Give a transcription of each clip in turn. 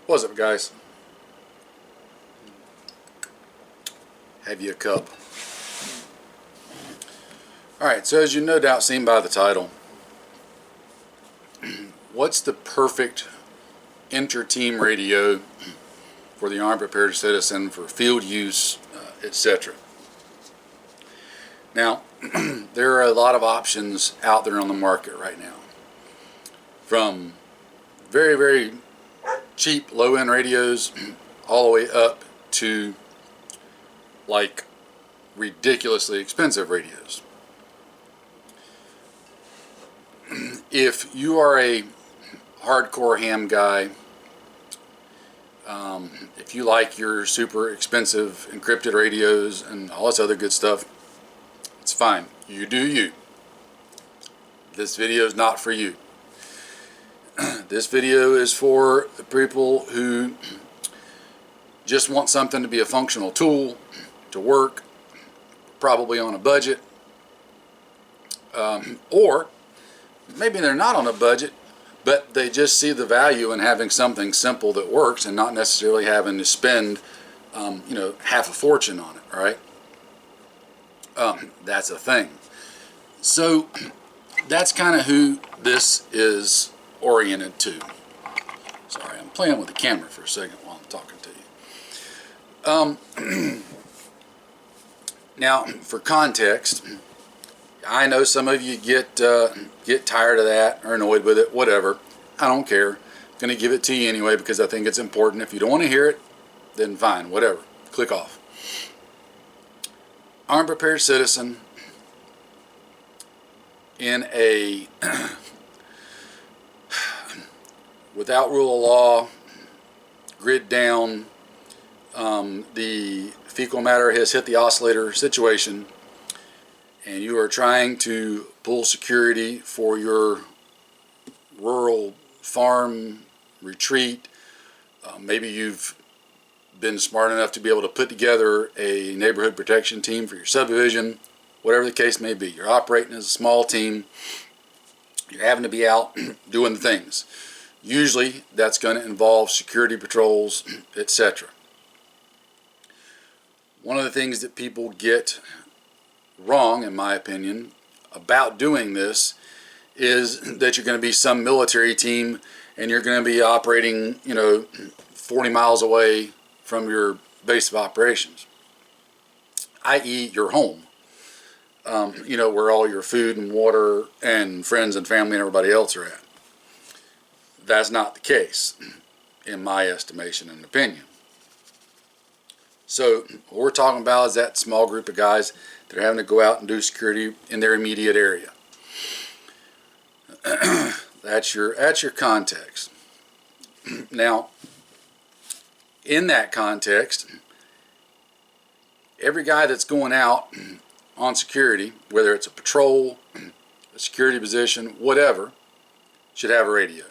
What's up, guys? Have you a cup? Alright, so as you no doubt seen by the title, what's the perfect inter-team radio for the armed prepared citizen for field use, etc.? Now, there are a lot of options out there on the market right now. From very, very cheap low-end radios all the way up to like ridiculously expensive radios. If you are a hardcore ham guy, if you like your super expensive encrypted radios and all this other good stuff, it's fine. You do you. This video is not for you. This video is for the people who just want something to be a functional tool to work, probably on a budget, or maybe they're not on a budget, but they just see the value in having something simple that works and not necessarily having to spend half a fortune on it, right? That's a thing. So that's kind of who this is oriented to. Sorry, I'm playing with the camera for a second while I'm talking to you. Now, for context, I know some of you get tired of that or annoyed with it, whatever. I don't care. I'm going to give it to you anyway because I think it's important. If you don't want to hear it, then fine, whatever. Click off. Armed prepared citizen in a without rule of law, grid down, the fecal matter has hit the oscillator situation, and you are trying to pull security for your rural farm retreat. Maybe you've been smart enough to be able to put together a neighborhood protection team for your subdivision, whatever the case may be. You're operating as a small team. You're having to be out doing the things. Usually that's going to involve security patrols, etc. One of the things that people get wrong, in my opinion, about doing this is that you're going to be some military team and you're going to be operating, 40 miles away from your base of operations, i.e. your home, where all your food and water and friends and family and everybody else are at. That's not the case, in my estimation and opinion. So what we're talking about is that small group of guys that are having to go out and do security in their immediate area. That's your context. Now, in that context, every guy that's going out on security, whether it's a patrol, a security position, whatever, should have a radio.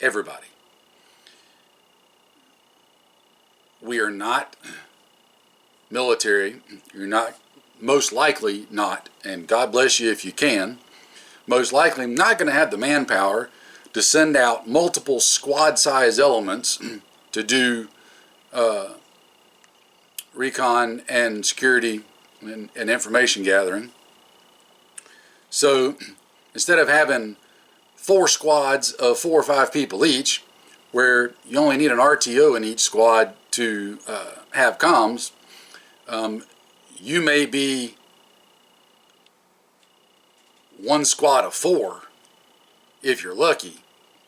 Everybody. We are not military. You're not, most likely not, and God bless you if you can, most likely not going to have the manpower to send out multiple squad-size elements to do recon and security and information gathering. So instead of having 4 squads of 4 or 5 people each, where you only need an RTO in each squad to have comms, you may be 1 squad of 4 if you're lucky,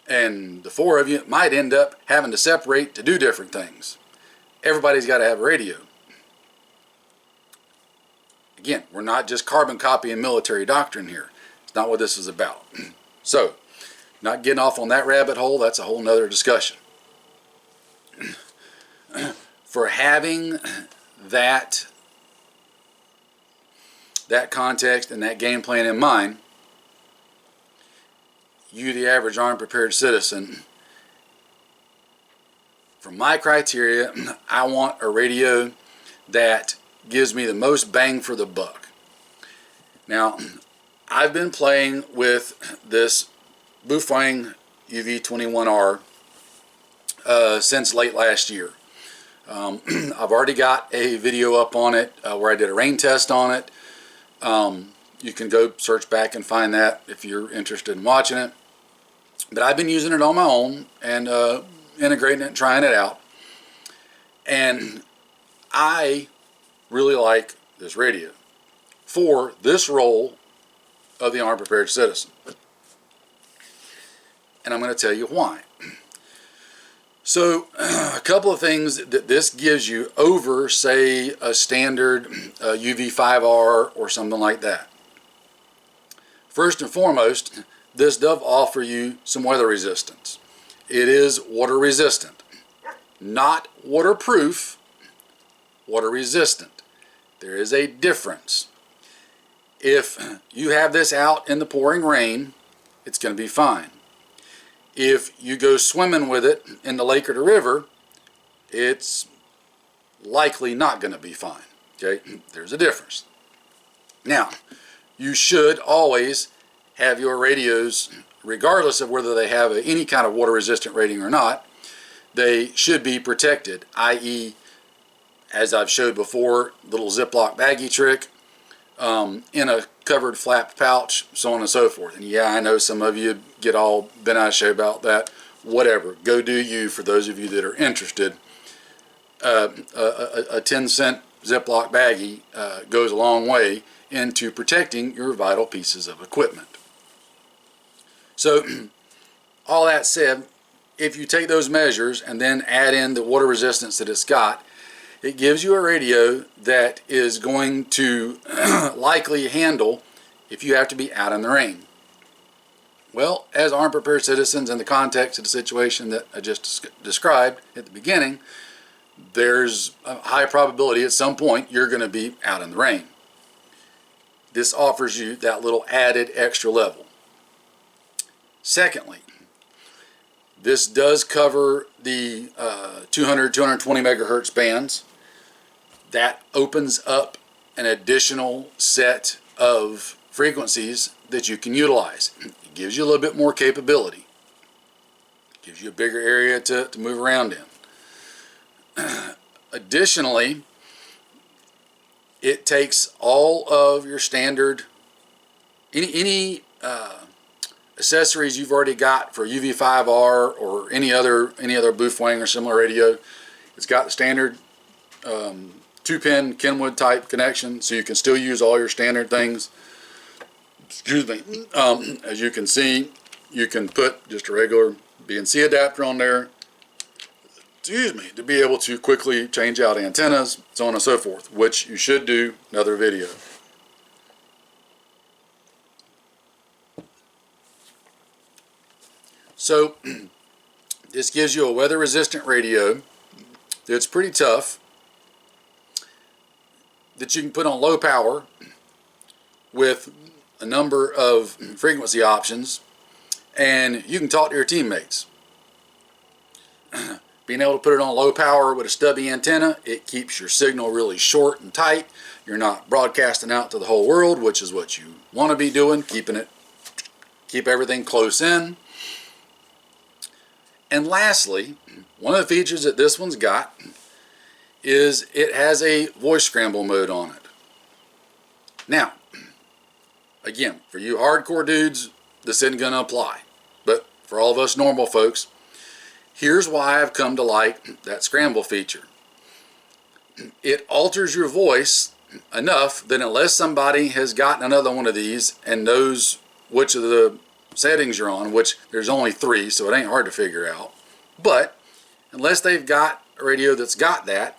and the 4 of you might end up having to separate to do different things. Everybody's got to have a radio. Again, we're not just carbon copying military doctrine here. It's not what this is about. So, not getting off on that rabbit hole, that's a whole nother discussion. For having that context and that game plan in mind, you, the average armed prepared citizen, from my criteria, I want a radio that gives me the most bang for the buck. Now, I've been playing with this Bufang UV-21R since late last year. I've already got a video up on it where I did a rain test on it. You can go search back and find that if you're interested in watching it. But I've been using it on my own and integrating it and trying it out. And I really like this radio for this role of the armed prepared citizen. And I'm going to tell you why. So a couple of things that this gives you over, say, a standard UV-21R or something like that. First and foremost, this does offer you some weather resistance. It is water resistant. Not waterproof, water resistant. There is a difference. If you have this out in the pouring rain, it's going to be fine. If you go swimming with it in the lake or the river, it's likely not going to be fine. Okay, there's a difference. Now, you should always have your radios, regardless of whether they have any kind of water resistant rating or not, they should be protected, i.e., as I've showed before, little Ziploc baggie trick, in a covered flap pouch, so on and so forth. And yeah, I know some of you get all bent out of shape about that. Whatever, go do you. For those of you that are interested, a 10-cent Ziploc baggie goes a long way into protecting your vital pieces of equipment. So all that said, if you take those measures and then add in the water resistance that it's got, it gives you a radio that is going to likely handle if you have to be out in the rain. Well, as armed prepared citizens, in the context of the situation that I just described at the beginning, there's a high probability at some point you're going to be out in the rain. This offers you that little added extra level. Secondly, this does cover the 200, 220 megahertz bands. That opens up an additional set of frequencies that you can utilize. It gives you a little bit more capability. It gives you a bigger area to move around in. Additionally, it takes all of your standard, any accessories you've already got for UV-21R or any other Boothwang or similar radio. It's got the standard 2-pin Kenwood type connection, so you can still use all your standard things. Excuse me. As you can see, you can put just a regular BNC adapter on there, excuse me, to be able to quickly change out antennas, so on and so forth, which you should do another video. So this gives you a weather resistant radio that's pretty tough, that you can put on low power with a number of frequency options, and you can talk to your teammates. Being able to put it on low power with a stubby antenna, it keeps your signal really short and tight. You're not broadcasting out to the whole world, which is what you want to be doing, keep everything close in. And lastly, one of the features that this one's got is it has a voice scramble mode on it. Now, again, for you hardcore dudes, this isn't going to apply. But for all of us normal folks, here's why I've come to like that scramble feature. It alters your voice enough that unless somebody has gotten another one of these and knows which of the settings you're on, which there's only 3, so it ain't hard to figure out, but unless they've got a radio that's got that,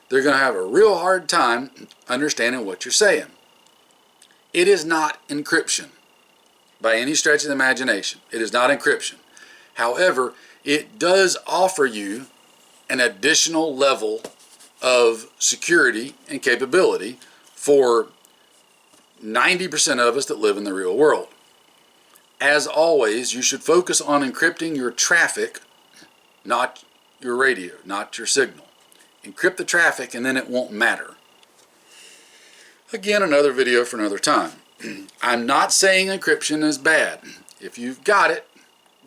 they're going to have a real hard time understanding what you're saying. It is not encryption by any stretch of the imagination. It is not encryption. However, it does offer you an additional level of security and capability for 90% of us that live in the real world. As always, you should focus on encrypting your traffic, not your radio, not your signal. Encrypt the traffic and then it won't matter. Again, another video for another time. I'm not saying encryption is bad. If you've got it,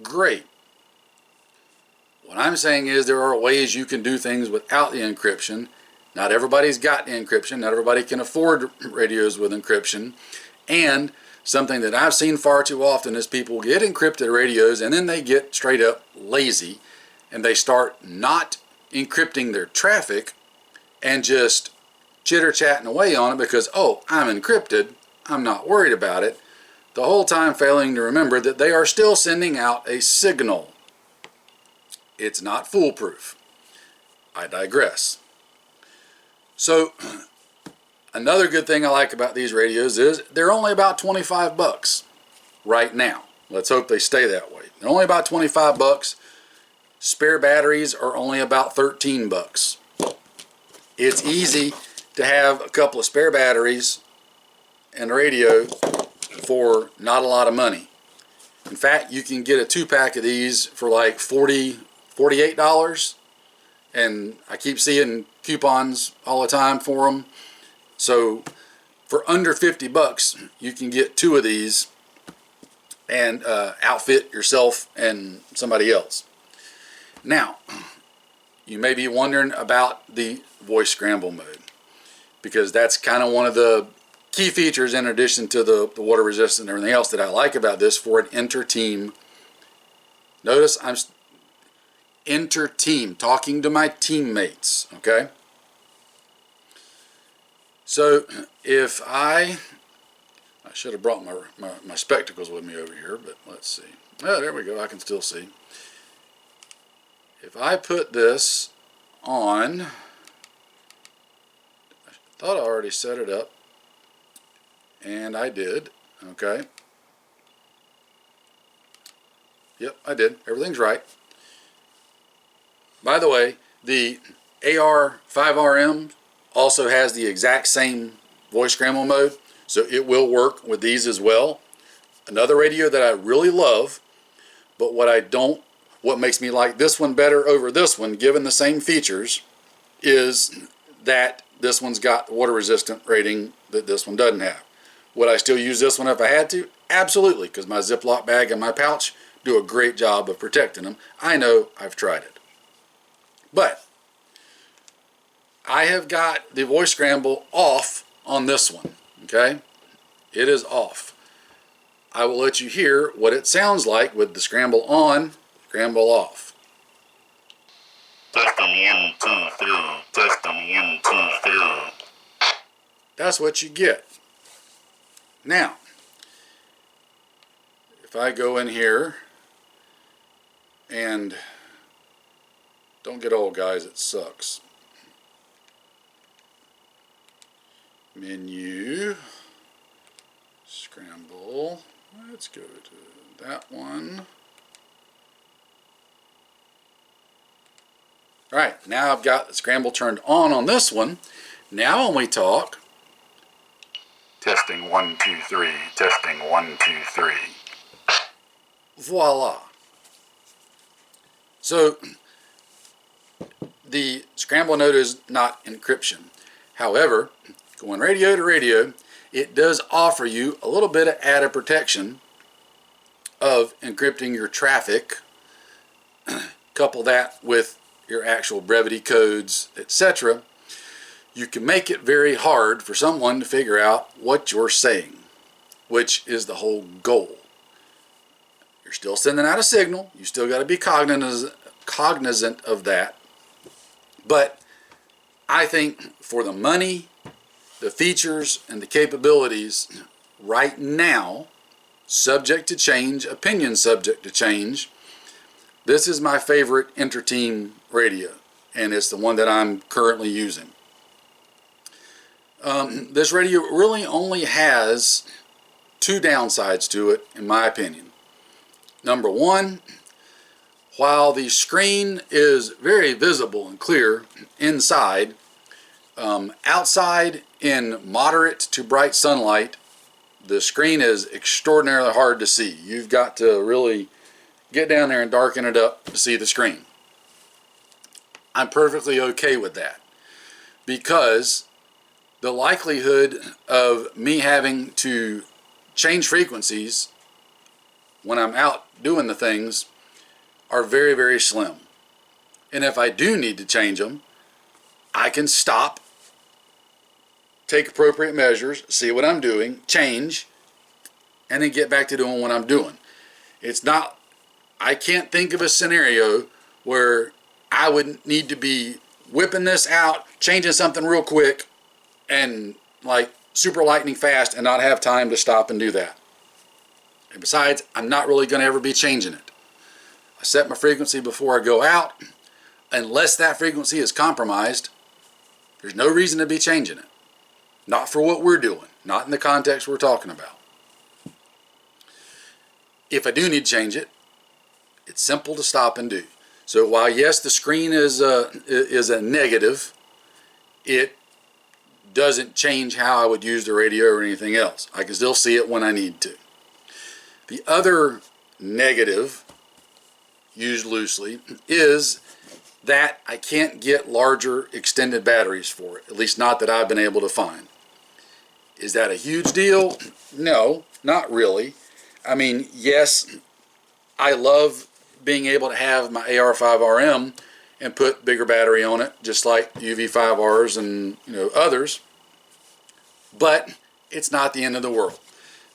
great. What I'm saying is there are ways you can do things without the encryption. Not everybody's got the encryption. Not everybody can afford radios with encryption. And something that I've seen far too often is people get encrypted radios and then they get straight up lazy and they start not encrypting their traffic and just chitter-chatting away on it because, oh, I'm encrypted, I'm not worried about it, the whole time failing to remember that they are still sending out a signal. It's not foolproof. I digress. So, another good thing I like about these radios is they're only about 25 bucks right now. Let's hope they stay that way. They're only about 25 bucks. Spare batteries are only about 13 bucks. It's easy to have a couple of spare batteries and a radio for not a lot of money. In fact, you can get a 2-pack of these for like $48. And I keep seeing coupons all the time for them. So for under 50 bucks, you can get 2 of these and outfit yourself and somebody else. Now, you may be wondering about the voice scramble mode, because that's kind of one of the key features in addition to the water resistant and everything else that I like about this for an inter-team. Notice I'm inter-team, talking to my teammates, okay? So if I should have brought my spectacles with me over here, but let's see. Oh, there we go, I can still see. If I put this on, I thought I already set it up, and I did, okay. Yep, I did, everything's right. By the way, the AR5RM also has the exact same voice scramble mode, so it will work with these as well. Another radio that I really love, but what makes me like this one better over this one, given the same features, is that this one's got the water resistant rating that this one doesn't have. Would I still use this one if I had to? Absolutely, because my Ziploc bag and my pouch do a great job of protecting them. I know, I've tried it. But I have got the voice scramble off on this one, okay? It is off. I will let you hear what it sounds like with the scramble on, scramble off. Testing 1, 2, 3. Testing 1, 2, 3. That's what you get. Now, if I go in here and don't get old, guys, it sucks. Menu, scramble, let's go to that one. Alright, now I've got the scramble turned on this one. Now when we talk, testing 1, 2, 3. Testing 1, 2, 3. voila. So the scramble mode is not encryption. However, going radio to radio, it does offer you a little bit of added protection of encrypting your traffic. Couple that with your actual brevity codes, etc. You can make it very hard for someone to figure out what you're saying, which is the whole goal. You're still sending out a signal. You still got to be cognizant of that. But I think for the money, the features, and the capabilities right now, subject to change, opinion subject to change, this is my favorite inter-team radio, and it's the one that I'm currently using. This radio really only has 2 downsides to it, in my opinion. Number one, while the screen is very visible and clear inside, outside in moderate to bright sunlight, the screen is extraordinarily hard to see. You've got to really get down there and darken it up to see the screen. I'm perfectly okay with that, because the likelihood of me having to change frequencies when I'm out doing the things are very, very slim. And if I do need to change them, I can stop, take appropriate measures, see what I'm doing, change, and then get back to doing what I'm doing. It's not, I can't think of a scenario where I would need to be whipping this out, changing something real quick, and like super lightning fast and not have time to stop and do that. And besides, I'm not really going to ever be changing it. I set my frequency before I go out. Unless that frequency is compromised, there's no reason to be changing it. Not for what we're doing, not in the context we're talking about. If I do need to change it, it's simple to stop and do. So while yes, the screen is a negative, it doesn't change how I would use the radio or anything else. I can still see it when I need to. The other negative, used loosely, is that I can't get larger extended batteries for it, at least not that I've been able to find. Is that a huge deal? No, not really. I mean, yes, I love being able to have my AR5RM and put bigger battery on it, just like UV-5Rs and others, but it's not the end of the world.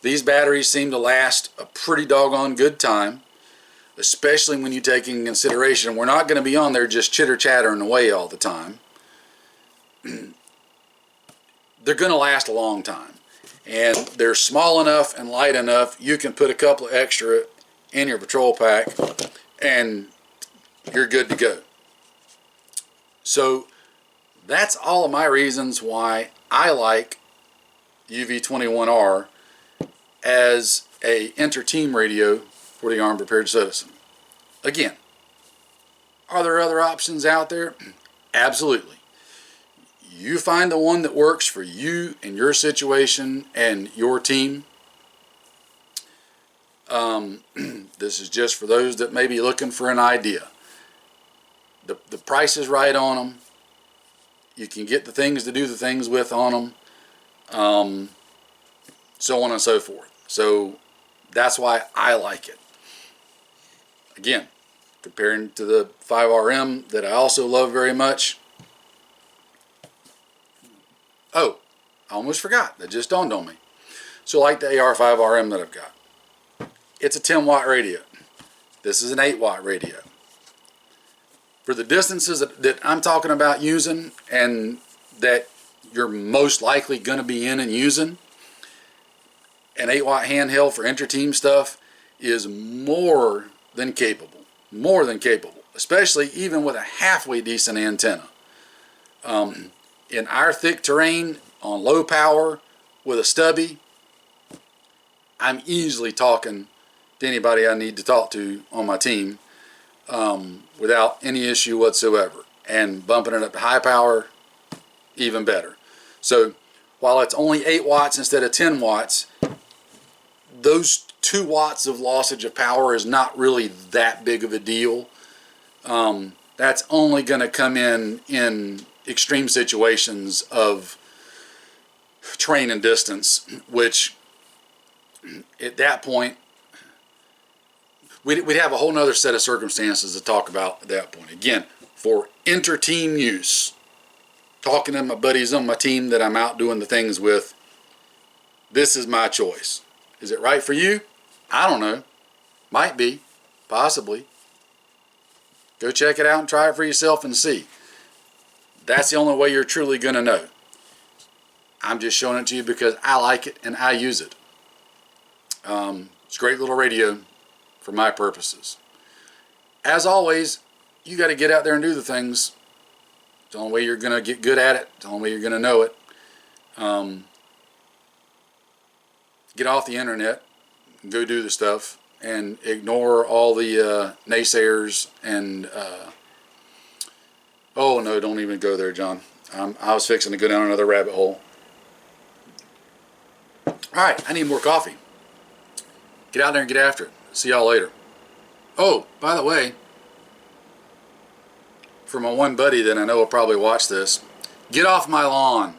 These batteries seem to last a pretty doggone good time, especially when you take in consideration we're not going to be on there just chitter-chattering away all the time. They're going to last a long time. And they're small enough and light enough, you can put a couple of extra in your patrol pack and you're good to go. So that's all of my reasons why I like UV-21R as a inter-team radio for the armed prepared citizen. Again, are there other options out there? Absolutely. You find the one that works for you and your situation and your team. This is just for those that may be looking for an idea. The price is right on them. You can get the things to do the things with on them. So on and so forth. So that's why I like it. Again, comparing to the 5RM that I also love very much. Oh, I almost forgot. That just dawned on me. So like the AR5RM that I've got. It's a 10 watt radio. This is an 8 watt radio. For the distances that I'm talking about using and that you're most likely going to be in and using, an 8 watt handheld for inter-team stuff is more than capable. More than capable. Especially even with a halfway decent antenna. In our thick terrain, on low power, with a stubby, I'm easily talking to anybody I need to talk to on my team without any issue whatsoever. And bumping it up to high power, even better. So while it's only 8 watts instead of 10 watts, those 2 watts of lossage of power is not really that big of a deal. That's only going to come in extreme situations of terrain and distance, which at that point we'd have a whole nother set of circumstances to talk about at that point. Again, for inter-team use, talking to my buddies on my team that I'm out doing the things with, this is my choice. Is it right for you? I don't know. Might be. Possibly. Go check it out and try it for yourself and see. That's the only way you're truly going to know. I'm just showing it to you because I like it and I use it. It's a great little radio for my purposes. As always, you got to get out there and do the things. It's the only way you're going to get good at it. It's the only way you're going to know it. Get off the internet and go do the stuff and ignore all the naysayers and oh no, don't even go there, John. I was fixing to go down another rabbit hole. Alright, I need more coffee. Get out there and get after it. See y'all later. Oh, by the way, for my one buddy that I know will probably watch this, get off my lawn.